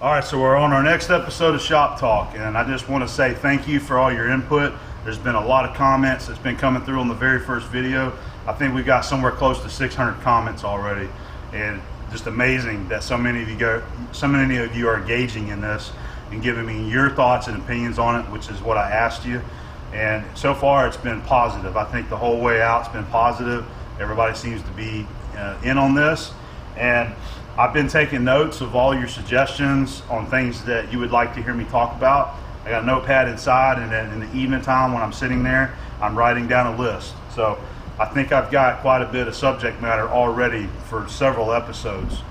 All right, so we're on our next episode of Shop Talk, and I just want to say thank you for all your input. There's been a lot of comments that's been coming through on the very first video. I think we've got somewhere close to 600 comments already, and just amazing that so many of you are engaging in this and giving me your thoughts and opinions on it, which is what I asked you. And so far, it's been positive. I think the whole way out, it's been positive. Everybody seems to be in on this, and I've been taking notes of all your suggestions on things that you would like to hear me talk about. I got a notepad inside, and then in the evening time when I'm sitting there, I'm writing down a list. So I think I've got quite a bit of subject matter already for several episodes.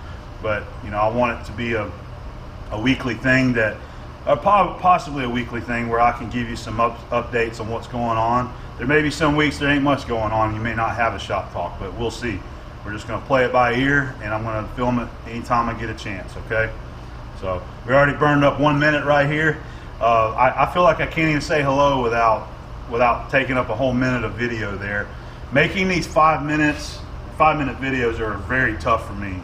But you know, I want it to be a weekly thing that, possibly a weekly thing where I can give you some updates on what's going on. There may be some weeks there ain't much going on. You may not have a shop talk, but we'll see. We're just going to play it by ear, and I'm going to film it anytime I get a chance, okay? So we already burned up 1 minute right here. I feel like I can't even say hello without taking up a whole minute of video there. Making these 5 minute videos are very tough for me.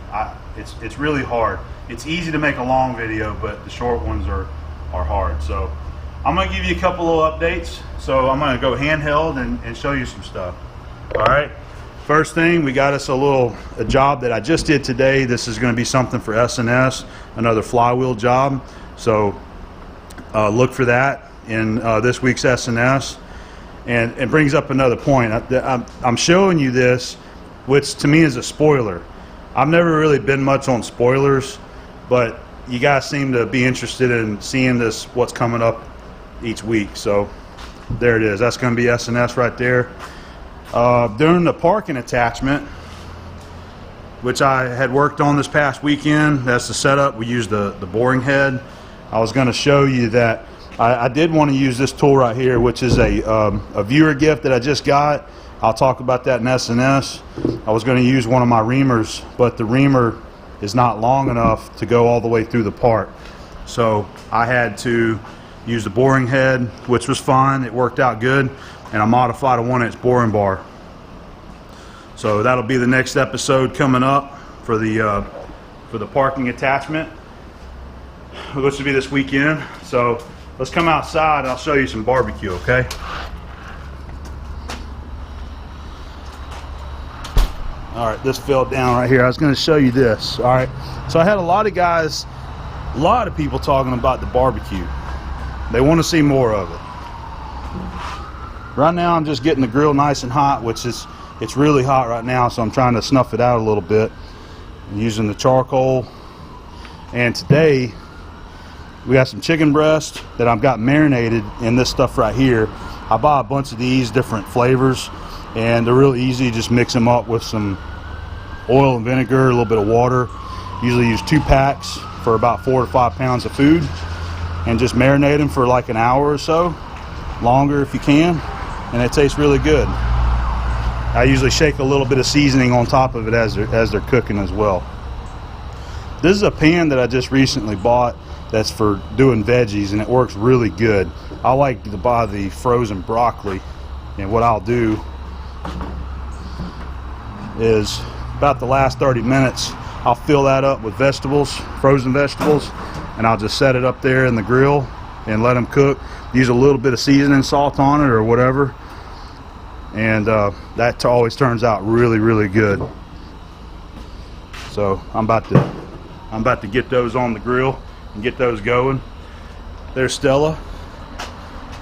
It's really hard. It's easy to make a long video, but the short ones are hard. So I'm going to give you a couple of updates. So I'm going to go handheld and show you some stuff. All right. First thing, we got us a job that I just did today. This is going to be something for S&S, another flywheel job. So look for that in this week's S&S. And it brings up another point. I'm showing you this, which to me is a spoiler. I've never really been much on spoilers, but you guys seem to be interested in seeing this, what's coming up each week. So there it is. That's going to be S&S right there. During the parking attachment, which I had worked on this past weekend, that's the setup. We used the boring head. I was going to show you that I did want to use this tool right here, which is a viewer gift that I just got. I'll talk about that in S&S. I was going to use one of my reamers, but the reamer is not long enough to go all the way through the part. So I had to use the boring head, which was fine. It worked out good. And I modified a 1-inch boring bar. So that'll be the next episode coming up for the parking attachment, which will be this weekend. So let's come outside and I'll show you some barbecue, okay? All right, this fell down right here. I was going to show you this. All right, so I had a lot of people talking about the barbecue. They want to see more of it. Right now I'm just getting the grill nice and hot, which is, it's really hot right now, so I'm trying to snuff it out a little bit. I'm using the charcoal. And today we got some chicken breast that I've got marinated in this stuff right here. I buy a bunch of these different flavors, and they're real easy. Just mix them up with some oil and vinegar, a little bit of water. Usually use 2 packs for about 4 to 5 pounds of food, and just marinate them for like an hour or so, longer if you can. And it tastes really good. I usually shake a little bit of seasoning on top of it as they're cooking as well. This is a pan that I just recently bought that's for doing veggies, and it works really good. I like to buy the frozen broccoli, and what I'll do is about the last 30 minutes I'll fill that up with vegetables, frozen vegetables, and I'll just set it up there in the grill and let them cook. Use a little bit of seasoning salt on it or whatever, and that always turns out really good. So I'm about to get those on the grill and get those going. There's Stella.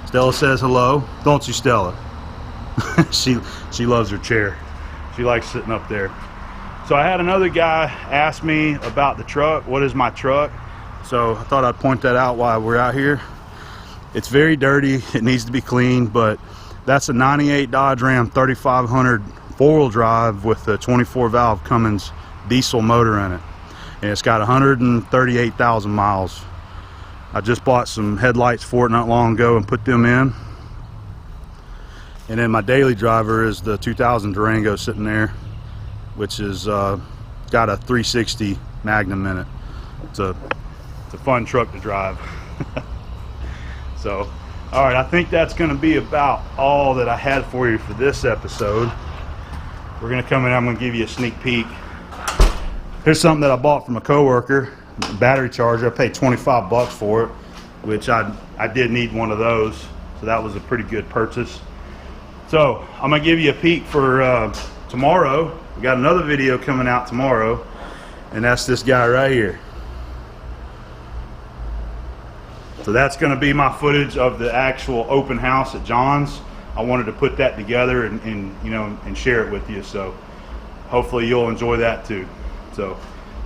Stella says hello, don't you, Stella? she loves her chair. She likes sitting up there. So I had another guy ask me about the truck. What is my truck? So I thought I'd point that out while we're out here. It's very dirty, it needs to be cleaned, but that's a 98 Dodge Ram 3500 4-wheel drive with a 24 valve Cummins diesel motor in it. And it's got 138,000 miles. I just bought some headlights for it not long ago and put them in. And then my daily driver is the 2000 Durango sitting there, which is got a 360 Magnum in it. It's a fun truck to drive. So, all right, I think that's going to be about all that I had for you for this episode. We're going to come in, I'm going to give you a sneak peek. Here's something that I bought from a coworker battery charger. I paid 25 bucks for it, which I did need one of those, so that was a pretty good purchase. So I'm gonna give you a peek for tomorrow. We got another video coming out tomorrow, and that's this guy right here. So that's going to be my footage of the actual open house at John's. I wanted to put that together and you know, and share it with you. So hopefully you'll enjoy that too. So,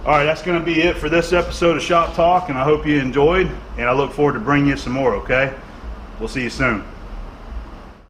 all right, that's going to be it for this episode of Shop Talk, and I hope you enjoyed, and I look forward to bringing you some more, okay? We'll see you soon.